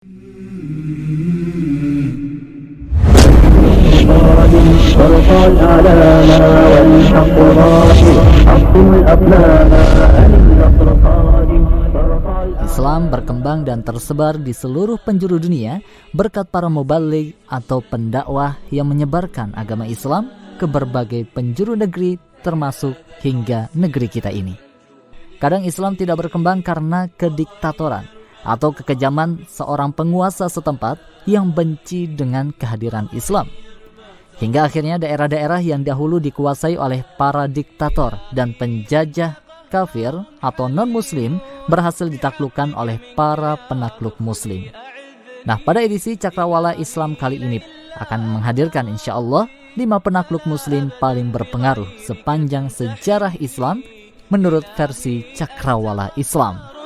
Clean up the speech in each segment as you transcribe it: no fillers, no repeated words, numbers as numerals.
Islam berkembang dan tersebar di seluruh penjuru dunia berkat para mubaligh atau pendakwah yang menyebarkan agama Islam ke berbagai penjuru negeri termasuk hingga negeri kita ini. Kadang Islam tidak berkembang karena kediktatoran atau kekejaman seorang penguasa setempat yang benci dengan kehadiran Islam. Hingga akhirnya daerah-daerah yang dahulu dikuasai oleh para diktator dan penjajah kafir atau non-muslim berhasil ditaklukkan oleh para penakluk muslim. Nah, pada edisi Cakrawala Islam kali ini akan menghadirkan insyaallah 5 penakluk muslim paling berpengaruh sepanjang sejarah Islam menurut versi Cakrawala Islam.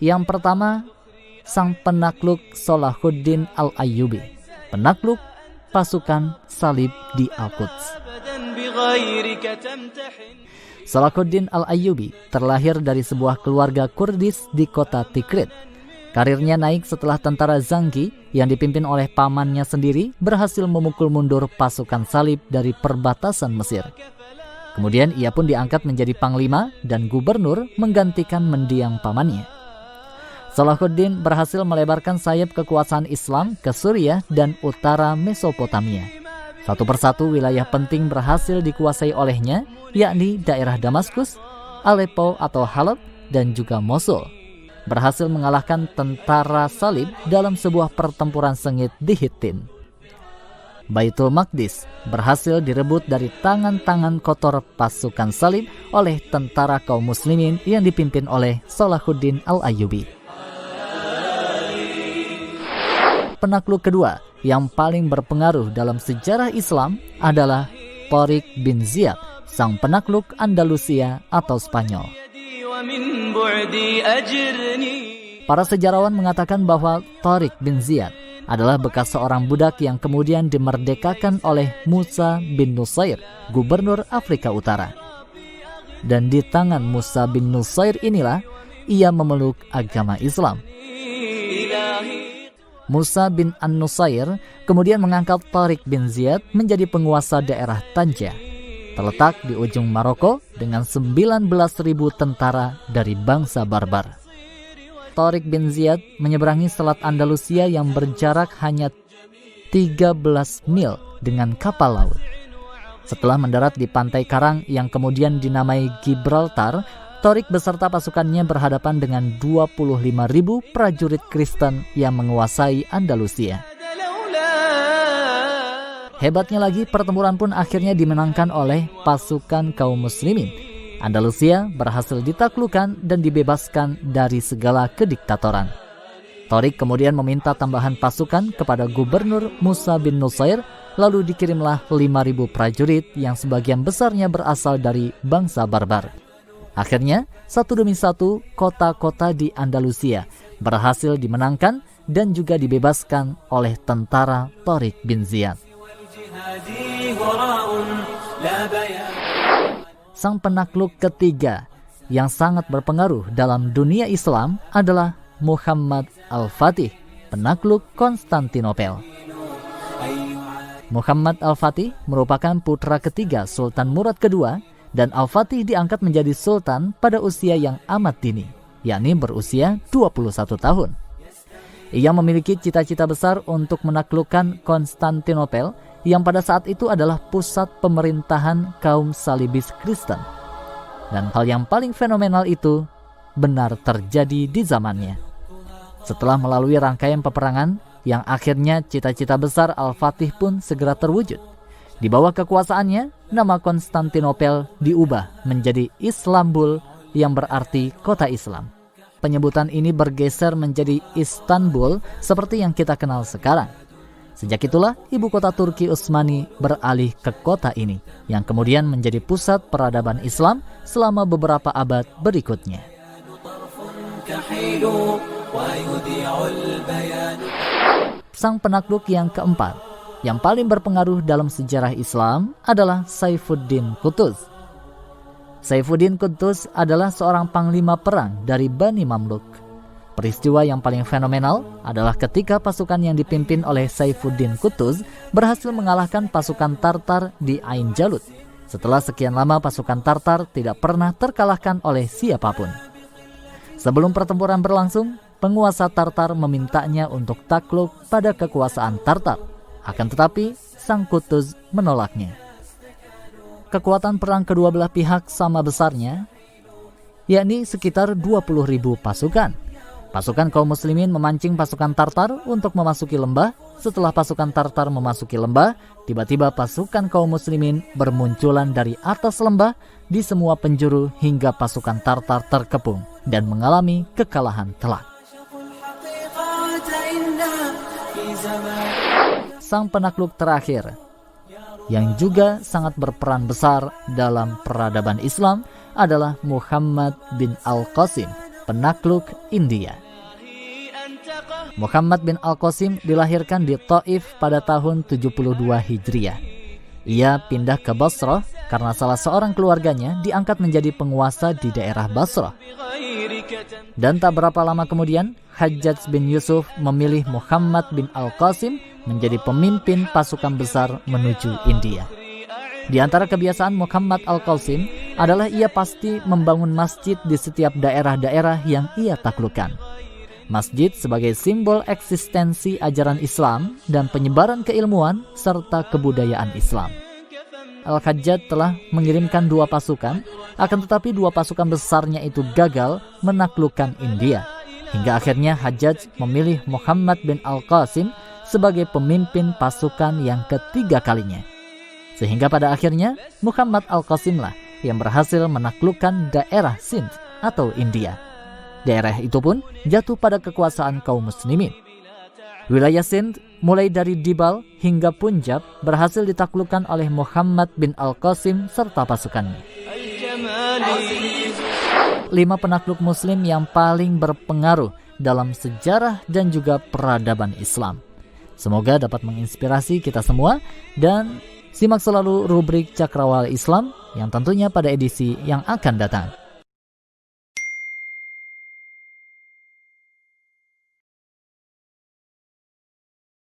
Yang pertama, sang penakluk Salahuddin Al-Ayyubi, penakluk pasukan salib di Al-Quds. Salahuddin Al-Ayyubi terlahir dari sebuah keluarga Kurdis di kota Tikrit. Karirnya naik setelah tentara Zangi yang dipimpin oleh pamannya sendiri berhasil memukul mundur pasukan salib dari perbatasan Mesir. Kemudian ia pun diangkat menjadi panglima dan gubernur menggantikan mendiang pamannya. Salahuddin berhasil melebarkan sayap kekuasaan Islam ke Suriah dan utara Mesopotamia. Satu persatu wilayah penting berhasil dikuasai olehnya, yakni daerah Damaskus, Aleppo atau Halab, dan juga Mosul. Berhasil mengalahkan tentara salib dalam sebuah pertempuran sengit di Hittin. Baitul Maqdis berhasil direbut dari tangan-tangan kotor pasukan salib oleh tentara kaum muslimin yang dipimpin oleh Salahuddin Al-Ayyubi. Penakluk kedua yang paling berpengaruh dalam sejarah Islam adalah Tariq bin Ziyad, sang penakluk Andalusia atau Spanyol. Para sejarawan mengatakan bahwa Tariq bin Ziyad adalah bekas seorang budak yang kemudian dimerdekakan oleh Musa bin Nusair, gubernur Afrika Utara. Dan di tangan Musa bin Nusair inilah ia memeluk agama Islam. Musa bin An-Nusair kemudian mengangkat Tariq bin Ziyad menjadi penguasa daerah Tanja, terletak di ujung Maroko dengan 19.000 tentara dari bangsa barbar. Tariq bin Ziyad menyeberangi selat Andalusia yang berjarak hanya 13 mil dengan kapal laut. Setelah mendarat di pantai karang yang kemudian dinamai Gibraltar, Tariq beserta pasukannya berhadapan dengan 25.000 prajurit Kristen yang menguasai Andalusia. Hebatnya lagi, pertempuran pun akhirnya dimenangkan oleh pasukan kaum muslimin. Andalusia berhasil ditaklukkan dan dibebaskan dari segala kediktatoran. Tariq kemudian meminta tambahan pasukan kepada gubernur Musa bin Nusair, lalu dikirimlah 5.000 prajurit yang sebagian besarnya berasal dari bangsa barbar. Akhirnya, satu demi satu kota-kota di Andalusia berhasil dimenangkan dan juga dibebaskan oleh tentara Tariq bin Ziyad. Sang penakluk ketiga yang sangat berpengaruh dalam dunia Islam adalah Muhammad Al-Fatih, penakluk Konstantinopel. Muhammad Al-Fatih merupakan putra ketiga Sultan Murad II, dan Al-Fatih diangkat menjadi sultan pada usia yang amat dini, yakni berusia 21 tahun. Ia memiliki cita-cita besar untuk menaklukkan Konstantinopel yang pada saat itu adalah pusat pemerintahan kaum salibis Kristen. Dan hal yang paling fenomenal itu benar terjadi di zamannya. Setelah melalui rangkaian peperangan yang akhirnya cita-cita besar Al-Fatih pun segera terwujud. Di bawah kekuasaannya, nama Konstantinopel diubah menjadi Islambul yang berarti kota Islam. Penyebutan ini bergeser menjadi Istanbul seperti yang kita kenal sekarang. Sejak itulah ibu kota Turki Utsmani beralih ke kota ini, yang kemudian menjadi pusat peradaban Islam selama beberapa abad berikutnya. Sang penakluk yang keempat, yang paling berpengaruh dalam sejarah Islam adalah Saifuddin Qutuz. Saifuddin Qutuz adalah seorang panglima perang dari Bani Mamluk. Peristiwa yang paling fenomenal adalah ketika pasukan yang dipimpin oleh Saifuddin Qutuz berhasil mengalahkan pasukan Tartar di Ain Jalut. Setelah sekian lama pasukan Tartar tidak pernah terkalahkan oleh siapapun. Sebelum pertempuran berlangsung, penguasa Tartar memintanya untuk takluk pada kekuasaan Tartar. Akan tetapi, sang Qutuz menolaknya. Kekuatan perang kedua belah pihak sama besarnya, yakni sekitar 20.000 pasukan. Pasukan kaum muslimin memancing pasukan Tartar untuk memasuki lembah. Setelah pasukan Tartar memasuki lembah, tiba-tiba pasukan kaum muslimin bermunculan dari atas lembah di semua penjuru hingga pasukan Tartar terkepung dan mengalami kekalahan telak. Sang penakluk terakhir yang juga sangat berperan besar dalam peradaban Islam adalah Muhammad bin Al-Qasim, penakluk India. Muhammad bin Al-Qasim dilahirkan di Taif pada tahun 72 Hijriah. Ia pindah ke Basrah karena salah seorang keluarganya diangkat menjadi penguasa di daerah Basrah. Dan tak berapa lama kemudian, Hajjaj bin Yusuf memilih Muhammad bin Al-Qasim menjadi pemimpin pasukan besar menuju India. Di antara kebiasaan Muhammad Al-Qasim adalah ia pasti membangun masjid di setiap daerah-daerah yang ia taklukkan. Masjid sebagai simbol eksistensi ajaran Islam dan penyebaran keilmuan serta kebudayaan Islam. Al-Hajjaj telah mengirimkan 2 pasukan, akan tetapi 2 pasukan besarnya itu gagal menaklukkan India. Hingga akhirnya Hajjaj memilih Muhammad bin Al-Qasim sebagai pemimpin pasukan yang ketiga kalinya. Sehingga pada akhirnya Muhammad Al-Qasimlah yang berhasil menaklukkan daerah Sindh atau India. Daerah itu pun jatuh pada kekuasaan kaum muslimin. Wilayah Sindh mulai dari Dibal hingga Punjab berhasil ditaklukkan oleh Muhammad bin Al-Qasim serta pasukannya. 5 penakluk muslim yang paling berpengaruh dalam sejarah dan juga peradaban Islam. Semoga dapat menginspirasi kita semua dan simak selalu rubrik Cakrawala Islam yang tentunya pada edisi yang akan datang.